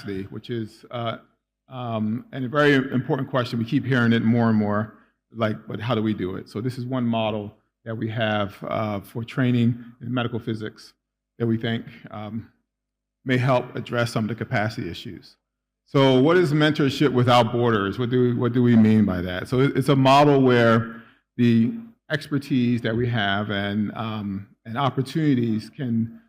capacity, which is and a very important question. We keep hearing it more and more, like, but how do we do it? So this is one model that we have for training in medical physics that we think may help address some of the capacity issues. So what is mentorship without borders? What do we mean by that? So it's a model where the expertise that we have and opportunities can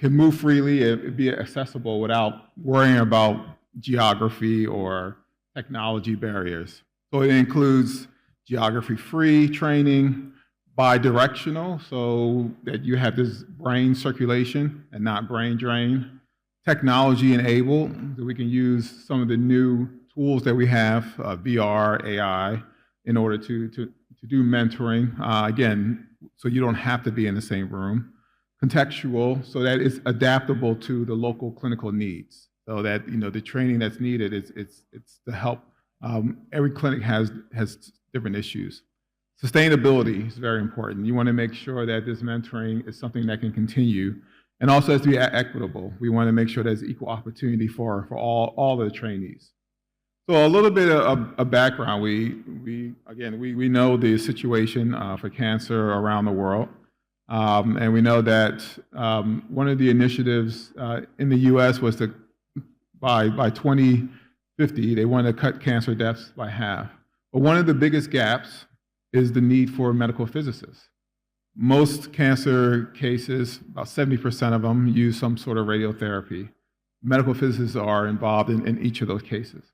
move freely and be accessible without worrying about geography or technology barriers. So it includes geography-free training, bidirectional, so that you have this brain circulation and not brain drain. Technology-enabled, so we can use some of the new tools that we have, VR, AI, in order to do mentoring. Again, so you don't have to be in the same room. Contextual, so that it's adaptable to the local clinical needs. So that the training that's needed it's to help. Every clinic has different issues. Sustainability is very important. You want to make sure that this mentoring is something that can continue, and also has to be equitable. We want to make sure there's equal opportunity for all the trainees. So a little bit of background. We know the situation for cancer around the world. And we know that one of the initiatives in the U.S. was to, by 2050, they wanted to cut cancer deaths by half. But one of the biggest gaps is the need for medical physicists. Most cancer cases, about 70% of them, use some sort of radiotherapy. Medical physicists are involved in each of those cases.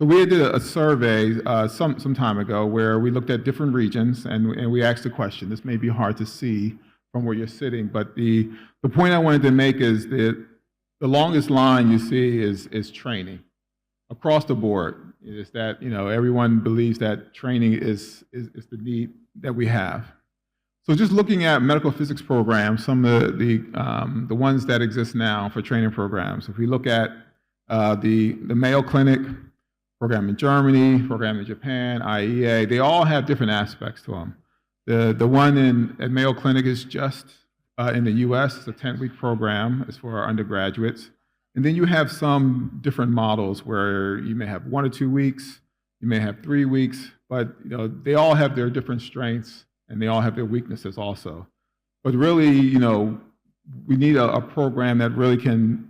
So we did a survey some time ago where we looked at different regions and we asked the question. This may be hard to see from where you're sitting, but the point I wanted to make is that the longest line you see is training. Across the board, is that everyone believes that training is the need that we have. So just looking at medical physics programs, some of the ones that exist now for training programs. If we look at the Mayo Clinic program in Germany, program in Japan, IEA, they all have different aspects to them. The one at Mayo Clinic is just in the US. It's a 10-week program. It's for our undergraduates. And then you have some different models where you may have 1 or 2 weeks, you may have 3 weeks, but they all have their different strengths and they all have their weaknesses also. But really, we need a program that really can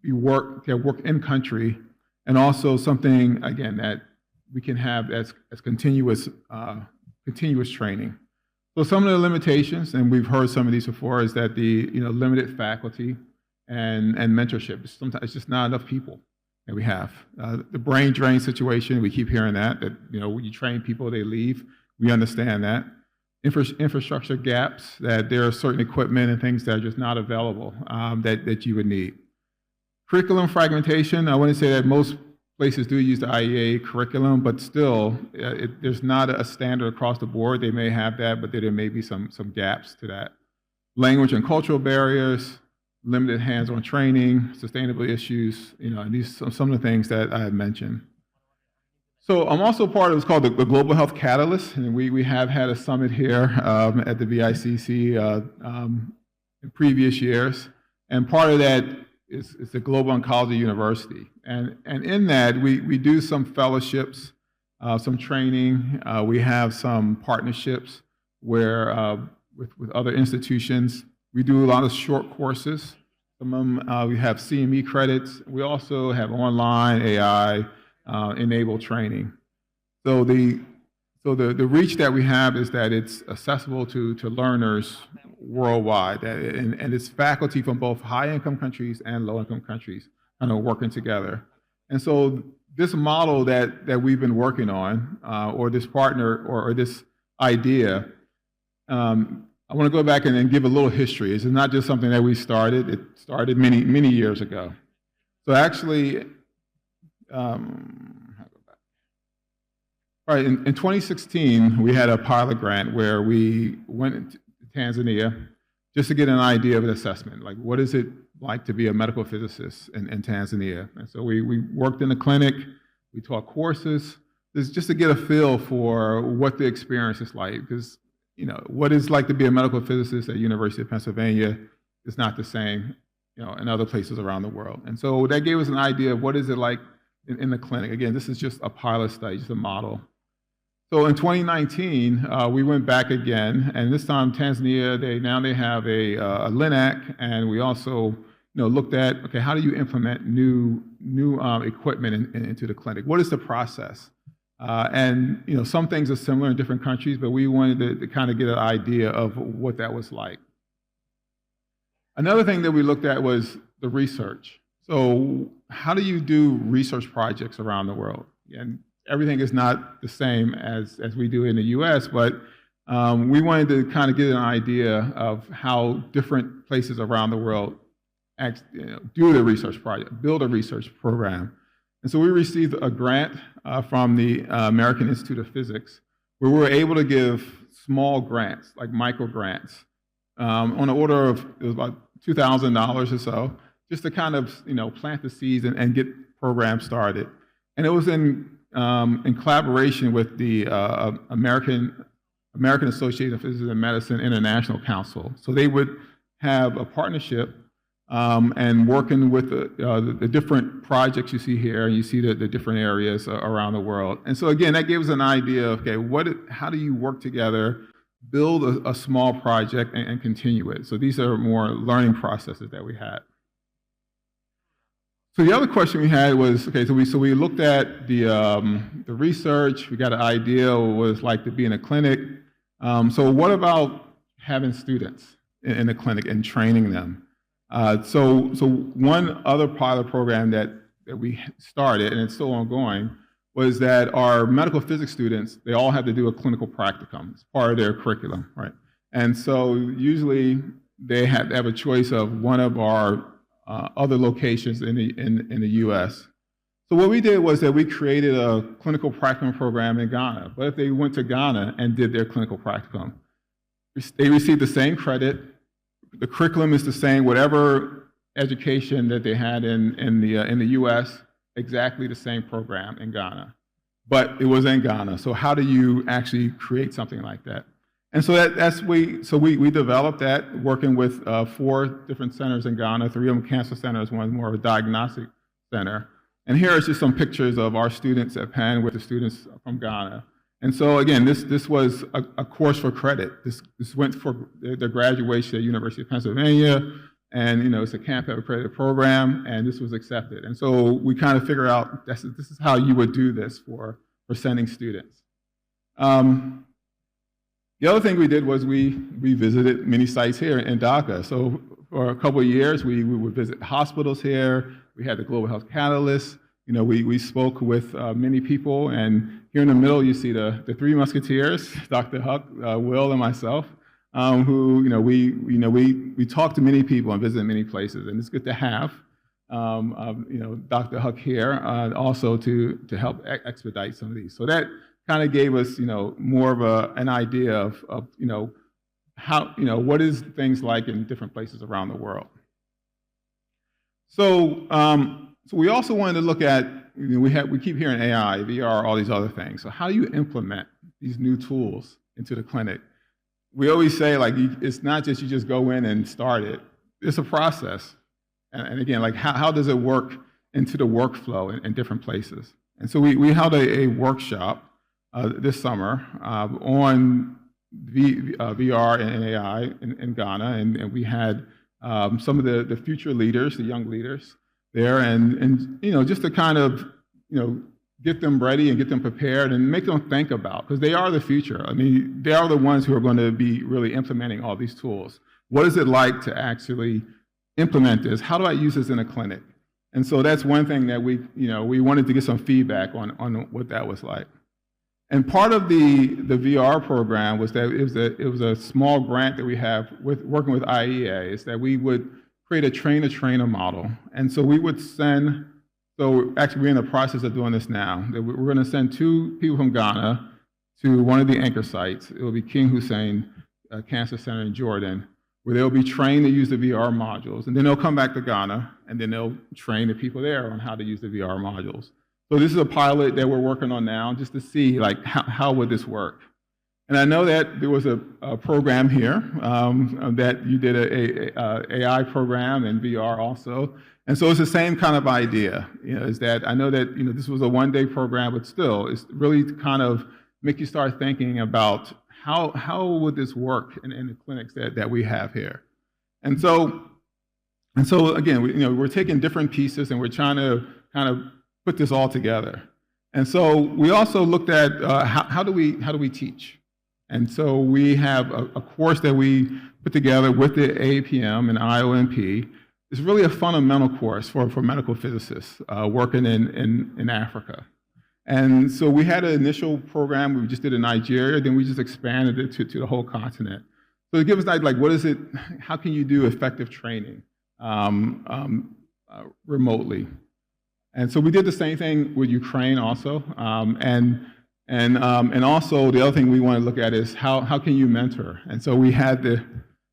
work in country, and also something, again, that we can have as continuous training. So some of the limitations, and we've heard some of these before, is that the limited faculty and mentorship. Sometimes it's just not enough people that we have. The brain drain situation, we keep hearing that when you train people, they leave. We understand that. Infrastructure gaps, that there are certain equipment and things that are just not available that you would need. Curriculum fragmentation, I wouldn't say that most places do use the IEA curriculum, but still, there's not a standard across the board. They may have that, but there may be some gaps to that. Language and cultural barriers, limited hands-on training, sustainability issues, and these are some of the things that I had mentioned. So I'm also part of what's called the Global Health Catalyst, and we have had a summit here at the VICC in previous years, and part of that is the Global Oncology University. And in that, we do some fellowships, some training. We have some partnerships where with other institutions. We do a lot of short courses. Some of them, we have CME credits. We also have online AI enabled training. So the reach that we have is that it's accessible to learners worldwide, and it's faculty from both high-income countries and low-income countries kind of working together. And so this model that we've been working on, or this partner, or this idea, I want to go back and give a little history. This is not just something that we started. It started many years ago. So actually, right, in 2016, we had a pilot grant where we went to Tanzania just to get an idea of an assessment, like what is it like to be a medical physicist in Tanzania. And so we worked in the clinic, we taught courses, just to get a feel for what the experience is like, because what it's like to be a medical physicist at University of Pennsylvania is not the same in other places around the world. And so that gave us an idea of what is it like in the clinic. Again, this is just a pilot study, just a model. So in 2019, we went back again, and this time Tanzania, they have a LINAC, and we also looked at, okay, how do you implement new equipment into the clinic? What is the process? And some things are similar in different countries, but we wanted to kind of get an idea of what that was like. Another thing that we looked at was the research. So how do you do research projects around the world? And everything is not the same as we do in the US, but we wanted to kind of get an idea of how different places around the world do the research project, build a research program. And so we received a grant from the American Institute of Physics, where we were able to give small grants, like micro grants, on the order of, it was about $2,000 or so, just to kind of plant the seeds and get programs started. And it was in collaboration with the American Association of Physics and Medicine International Council. So they would have a partnership and working with the different projects you see here, and you see the different areas around the world. And so again, that gave us an idea of, okay, how do you work together, build a small project and continue it? So these are more learning processes that we had. So the other question we had was, okay, so we looked at the research, we got an idea of what it's like to be in a clinic. So what about having students in the clinic and training them? So one other pilot program that we started, and it's still ongoing, was that our medical physics students, they all have to do a clinical practicum. It's part of their curriculum, right? And so usually they have a choice of one of our other locations in the US. So what we did was that we created a clinical practicum program in Ghana. But if they went to Ghana and did their clinical practicum, they received the same credit. The curriculum is the same, whatever education that they had in the US, exactly the same program in Ghana. But it was in Ghana. So how do you actually create something like that? And so we developed that, working with 4 different centers in Ghana, 3 of them cancer centers, one more of a diagnostic center. And here is just some pictures of our students at Penn with the students from Ghana. And so again, this was a course for credit. This went for the graduation at University of Pennsylvania, and it's a CAMP accredited program, and this was accepted. And so we kind of figured out this is how you would do this for sending students. The other thing we did was we visited many sites here in Dhaka. So for a couple of years, we would visit hospitals here. We had the Global Health Catalyst. We spoke with many people, and here in the middle you see the 3 Musketeers, Dr. Huck, Will, and myself, who we talked to many people and visited many places, and it's good to have Dr. Huck here also to help expedite some of these. So that kind of gave us more of an idea of how what is things like in different places around the world. So we also wanted to look at, we keep hearing AI, VR, all these other things. So how do you implement these new tools into the clinic? We always say, like, it's not just you just go in and start it. It's a process. And again, like, how does it work into the workflow in different places? And so we held a workshop this summer on VR and AI in Ghana, and we had some of the future leaders, the young leaders there, and just to kind of get them ready and get them prepared and make them think about, because they are the future. I mean, they are the ones who are going to be really implementing all these tools. What is it like to actually implement this? How do I use this in a clinic? And so that's one thing that we wanted to get some feedback on what that was like. And part of the VR program was that it was a small grant that we have working with IEA, is that we would create a trainer-trainer model. And so we would send, so actually we're in the process of doing this now, that we're going to send 2 people from Ghana to one of the anchor sites. It will be King Hussein Cancer Center in Jordan, where they'll be trained to use the VR modules. And then they'll come back to Ghana, and then they'll train the people there on how to use the VR modules. So this is a pilot that we're working on now, just to see, like, how would this work? And I know that there was a program here that you did a AI program and VR also. And so it's the same kind of idea, is that I know that, this was a one-day program, but still, it's really to kind of make you start thinking about how would this work in the clinics that we have here. And so again, we're taking different pieces and we're trying to kind of put this all together. And so we also looked at how do we teach? And so we have a course that we put together with the AAPM and IOMP. It's really a fundamental course for medical physicists working in Africa. And so we had an initial program we just did in Nigeria, then we just expanded it to the whole continent. So it gives us an idea, like, what is it, how can you do effective training remotely? And so we did the same thing with Ukraine also. And also the other thing we want to look at is how can you mentor? And so we had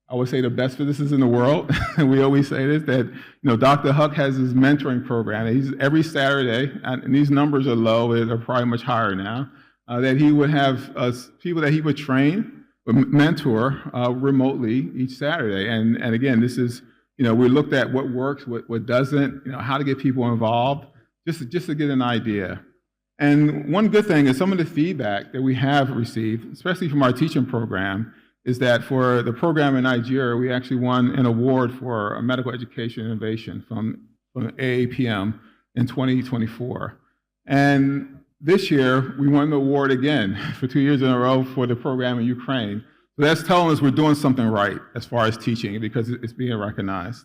I would say the best physicists in the world. And we always say this, that Dr. Huck has his mentoring program. He's every Saturday, and these numbers are low, they're probably much higher now, that he would have people that he would train, mentor remotely each Saturday. And again, this is, we looked at what works, what doesn't, how to get people involved, just to get an idea. And one good thing is some of the feedback that we have received, especially from our teaching program, is that for the program in Nigeria, we actually won an award for a medical education innovation from AAPM in 2024. And this year, we won the award again for 2 years in a row for the program in Ukraine. So that's telling us we're doing something right as far as teaching because it's being recognized.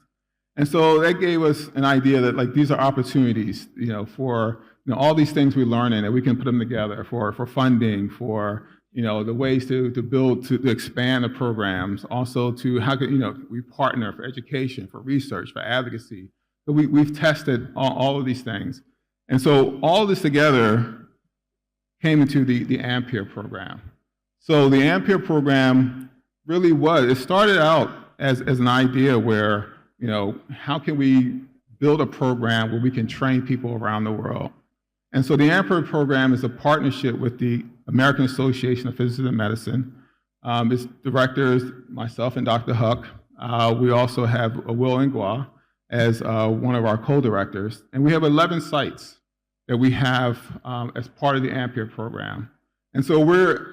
And so that gave us an idea that, like, these are opportunities, for all these things we learn in, that we can put them together for funding, for the ways to build, to expand the programs, also to how can we partner for education, for research, for advocacy. So we've tested all of these things, and so all of this together came into the AMPERE program. So the AMPERE program really it started out as an idea where how can we build a program where we can train people around the world. And so the AMPERE program is a partnership with the American Association of Physicists in Medicine. Its directors, myself and Dr. Huck. We also have Will Ngwa as one of our co-directors. And we have 11 sites that we have as part of the AMPERE program. And so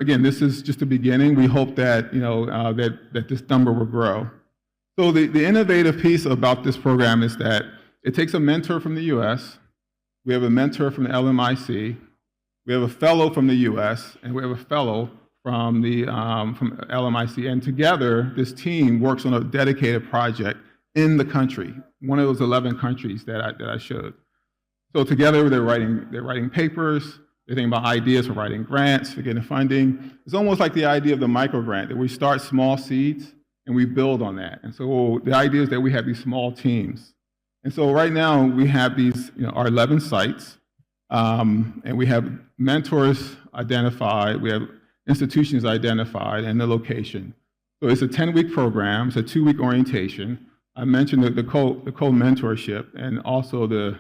again, this is just the beginning. We hope that, that this number will grow. So the innovative piece about this program is that it takes a mentor from the US, we have a mentor from the LMIC, we have a fellow from the US, and we have a fellow from LMIC. And together, this team works on a dedicated project in the country, one of those 11 countries that I showed. So together, they're writing papers, they're thinking about ideas for writing grants, for getting funding. It's almost like the idea of the micro grant, that we start small seeds and we build on that. And so the idea is that we have these small teams. And so right now we have these, our 11 sites, and we have mentors identified, we have institutions identified, and the location. So it's a 10-week program, it's a 2-week orientation. I mentioned the co-mentorship and also the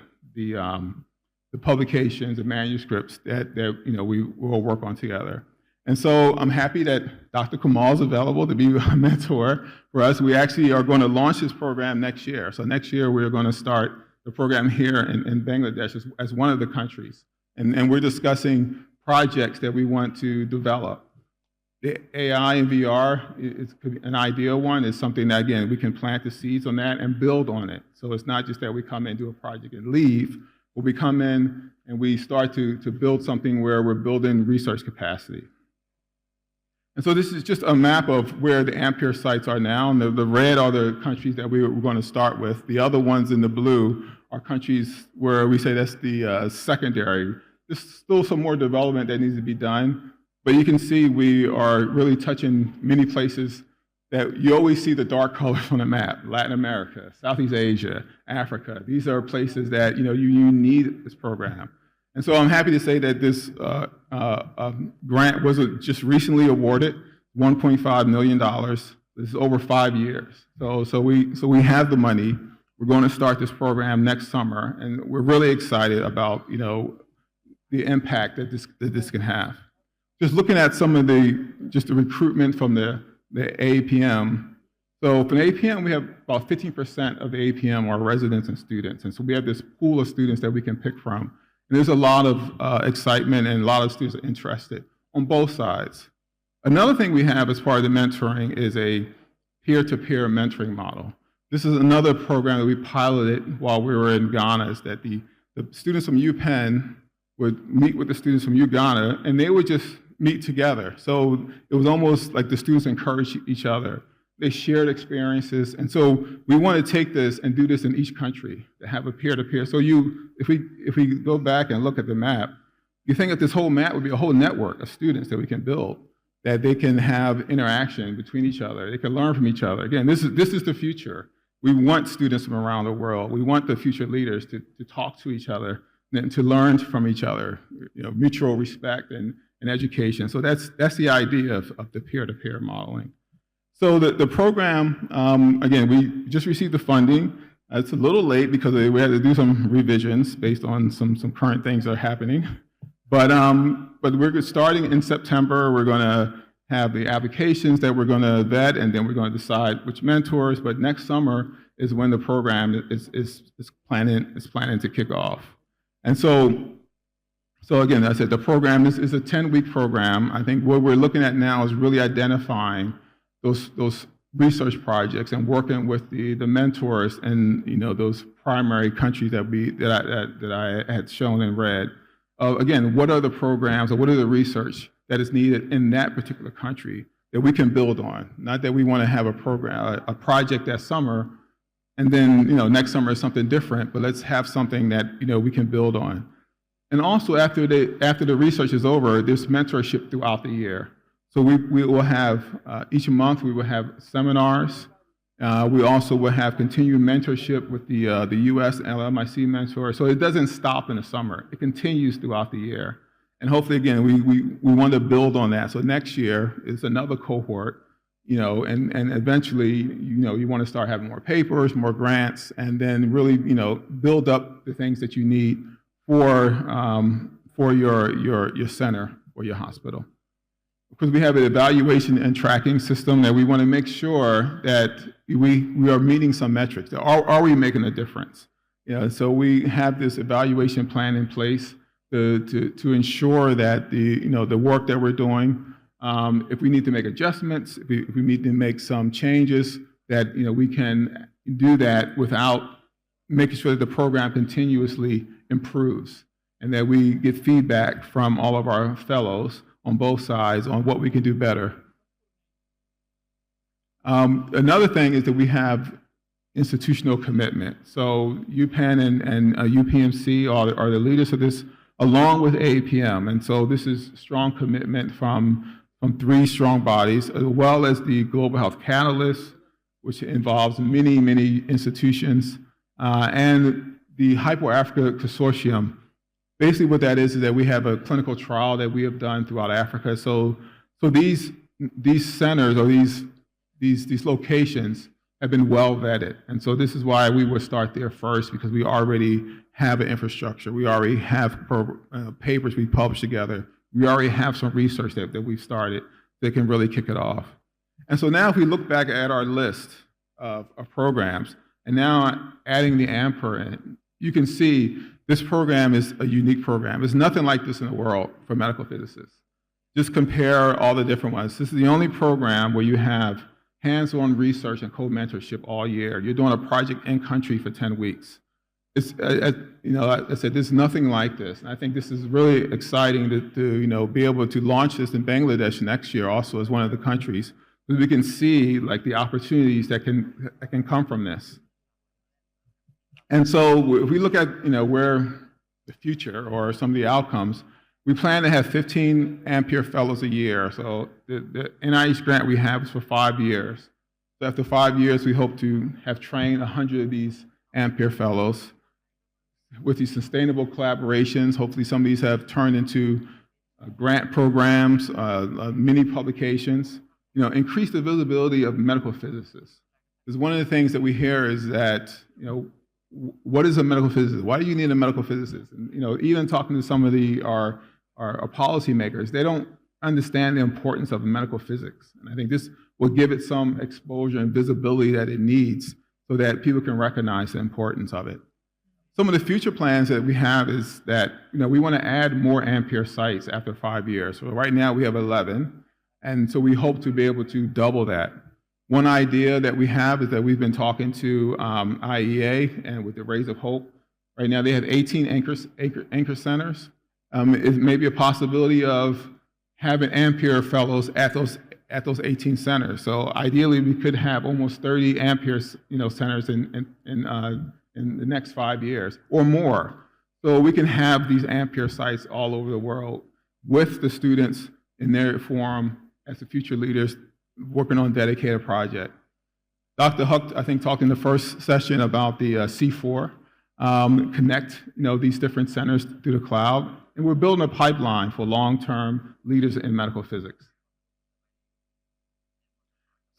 publications, the manuscripts that we will work on together. And so I'm happy that Dr. Kamal is available to be a mentor for us. We actually are going to launch this program next year. So next year we're going to start the program here in Bangladesh as one of the countries. And we're discussing projects that we want to develop. The AI and VR is an ideal one. It's something that, again, we can plant the seeds on that and build on it. So it's not just that we come in, do a project, and leave, but we come in and we start to build something where we're building research capacity. And so this is just a map of where the AMPERE sites are now. And the red are the countries that we're going to start with. The other ones in the blue are countries where we say that's the secondary. There's still some more development that needs to be done. But you can see we are really touching many places that you always see the dark colors on the map. Latin America, Southeast Asia, Africa. These are places that you need this program. And so I'm happy to say that this grant was just recently awarded, $1.5 million. This is over 5 years. So we have the money. We're going to start this program next summer, and we're really excited about the impact that this can have. just looking at some of the recruitment from the AAPM. So for the APM, we have about 15% of the APM are residents and students. And so we have this pool of students that we can pick from. And there's a lot of excitement, and a lot of students are interested on both sides. Another thing we have as part of the mentoring is a peer-to-peer mentoring model. This is another program that we piloted while we were in Ghana, is that the students from UPenn would meet with the students from Uganda, and they would just meet together. So it was almost like the students encouraged each other. They shared experiences, and so we want to take this and do this in each country, to have a peer-to-peer. So if we go back and look at the map, you think that this whole map would be a whole network of students that we can build, that they can have interaction between each other. They can learn from each other. Again, this is the future. We want students from around the world. We want the future leaders to talk to each other and to learn from each other, mutual respect and education. So that's the idea of the peer-to-peer modeling. So the program, again, we just received the funding. It's a little late because we had to do some revisions based on some current things that are happening. But we're starting in September. We're going to have the applications that we're going to vet, and then we're going to decide which mentors. But next summer is when the program is planning to kick off. And so again, as I said, the program is a 10-week program. I think what we're looking at now is really identifying those research projects and working with the mentors in those primary countries that I had shown and read. Again, what are the programs or what are the research that is needed in that particular country that we can build on? Not that we want to have a project that summer, and then next summer is something different, but let's have something that we can build on. And also after the research is over, there's mentorship throughout the year. So we will have, each month we will have seminars. We also will have continued mentorship with the US LMIC mentor. So it doesn't stop in the summer. It continues throughout the year. And hopefully, again, we want to build on that. So next year is another cohort, and eventually, you want to start having more papers, more grants, and then really, build up the things that you need for your center or your hospital. Because we have an evaluation and tracking system that we want to make sure that we are meeting some metrics. Are we making a difference? So we have this evaluation plan in place to ensure that the work that we're doing, if we need to make adjustments, if we need to make some changes, that we can do that without making sure that the program continuously improves, and that we get feedback from all of our fellows on both sides on what we can do better. Another thing is that we have institutional commitment. So UPenn and UPMC are the leaders of this, along with AAPM. And so this is strong commitment from 3 strong bodies, as well as the Global Health Catalyst, which involves many, many institutions, and the Hypo-Africa Consortium. Basically what that is that we have a clinical trial that we have done throughout Africa. So these centers or these locations have been well vetted. And so this is why we would start there first, because we already have an infrastructure. We already have papers we published together. We already have some research that we've started that can really kick it off. And so now if we look back at our list of programs, and now adding the AMPERE in, you can see this program is a unique program. There's nothing like this in the world for medical physicists. Just compare all the different ones. This is the only program where you have hands-on research and co-mentorship all year. You're doing a project in country for 10 weeks. It's, I said, there's nothing like this. And I think this is really exciting to be able to launch this in Bangladesh next year also as one of the countries, because we can see like the opportunities that can come from this. And so if we look at where the future or some of the outcomes, we plan to have 15 AMPERE fellows a year. So the NIH grant we have is for 5 years. So after 5 years, we hope to have trained 100 of these AMPERE fellows. With these sustainable collaborations, hopefully some of these have turned into grant programs, many publications, increase the visibility of medical physicists. Because one of the things that we hear is that, what is a medical physicist? Why do you need a medical physicist? And, even talking to some of our policymakers, they don't understand the importance of medical physics. And I think this will give it some exposure and visibility that it needs so that people can recognize the importance of it. Some of the future plans that we have is that we want to add more AMPERE sites after 5 years. So right now we have 11, and so we hope to be able to double that. One idea that we have is that we've been talking to IEA and with the Rays of Hope. Right now they have 18 anchor centers. It may be a possibility of having AMPERE fellows at those 18 centers. So ideally we could have almost 30 AMPERE centers in the next 5 years or more. So we can have these AMPERE sites all over the world with the students in their forum as the future leaders working on dedicated project. Dr. Huck, I think, talked in the first session about the C4, connect these different centers through the cloud. And we're building a pipeline for long-term leaders in medical physics.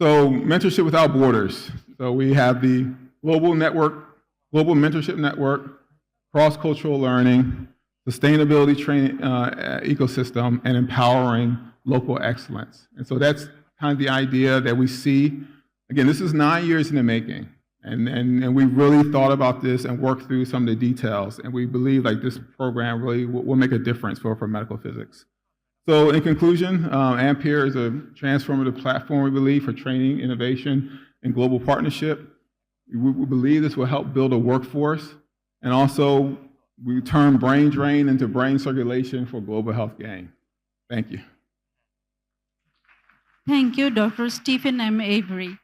So Mentorship Without Borders. So we have the global mentorship network, cross-cultural learning, sustainability training ecosystem, and empowering local excellence. And so that's kind of the idea that we see. Again, this is 9 years in the making. And we really thought about this and worked through some of the details. And we believe this program really will make a difference for medical physics. So in conclusion, AMPERE is a transformative platform, we believe, for training, innovation, and global partnership. We believe this will help build a workforce. And also, we turn brain drain into brain circulation for global health gain. Thank you. Thank you, Dr. Stephen M Avery.